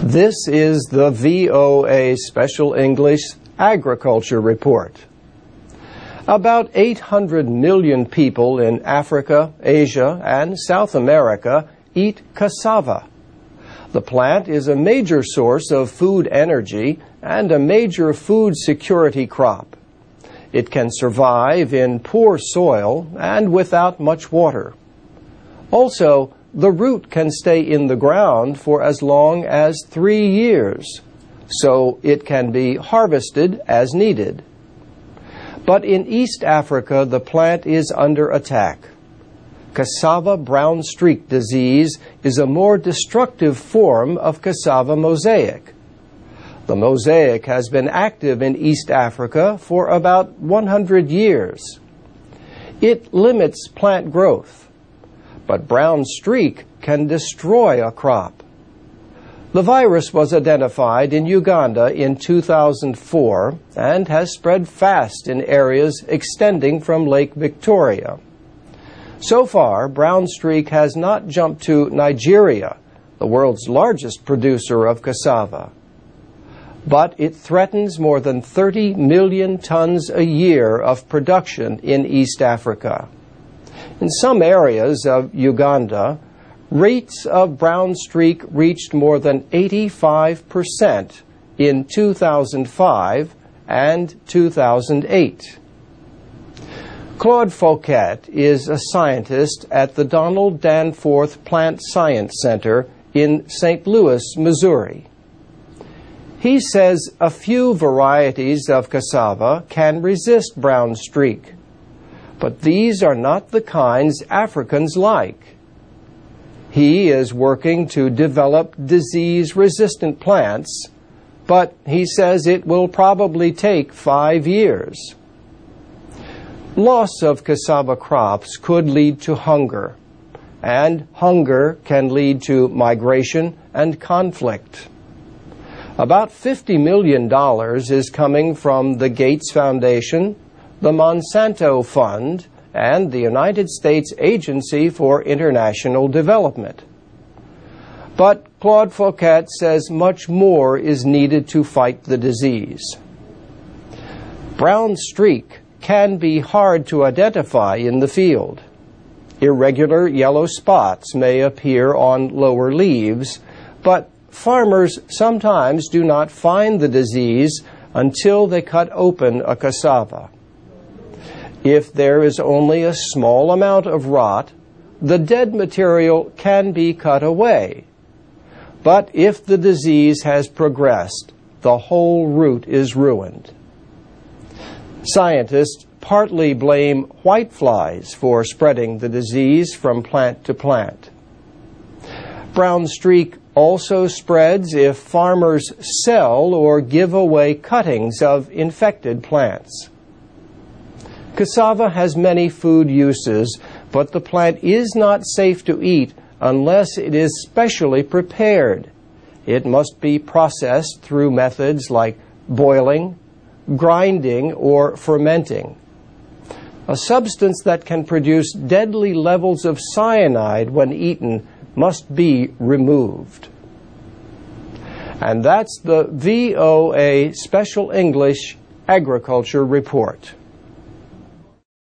This is the VOA Special English Agriculture Report. About 800 million people in Africa, Asia, and South America eat cassava. The plant is a major source of food energy and a major food security crop. It can survive in poor soil and without much water. Also, the root can stay in the ground for as long as 3 years, so it can be harvested as needed. But in East Africa, the plant is under attack. Cassava brown streak disease is a more destructive form of cassava mosaic. The mosaic has been active in East Africa for about 100 years. It limits plant growth, but brown streak can destroy a crop. The virus was identified in Uganda in 2004 and has spread fast in areas extending from Lake Victoria. So far, brown streak has not jumped to Nigeria, the world's largest producer of cassava. But it threatens more than 30 million tons a year of production in East Africa. In some areas of Uganda, rates of brown streak reached more than 85% in 2005 and 2008. Claude Fouquet is a scientist at the Donald Danforth Plant Science Center in St. Louis, Missouri. He says a few varieties of cassava can resist brown streak, but these are not the kinds Africans like. He is working to develop disease-resistant plants, but he says it will probably take 5 years. Loss of cassava crops could lead to hunger, and hunger can lead to migration and conflict. About $50 million is coming from the Gates Foundation, the Monsanto Fund, and the United States Agency for International Development. But Claude Fouquet says much more is needed to fight the disease. Brown streak can be hard to identify in the field. Irregular yellow spots may appear on lower leaves, but farmers sometimes do not find the disease until they cut open a cassava. If there is only a small amount of rot, the dead material can be cut away. But if the disease has progressed, the whole root is ruined. Scientists partly blame whiteflies for spreading the disease from plant to plant. Brown streak also spreads if farmers sell or give away cuttings of infected plants. Cassava has many food uses, but the plant is not safe to eat unless it is specially prepared. It must be processed through methods like boiling, grinding, or fermenting. A substance that can produce deadly levels of cyanide when eaten must be removed. And that's the VOA Special English Agriculture Report.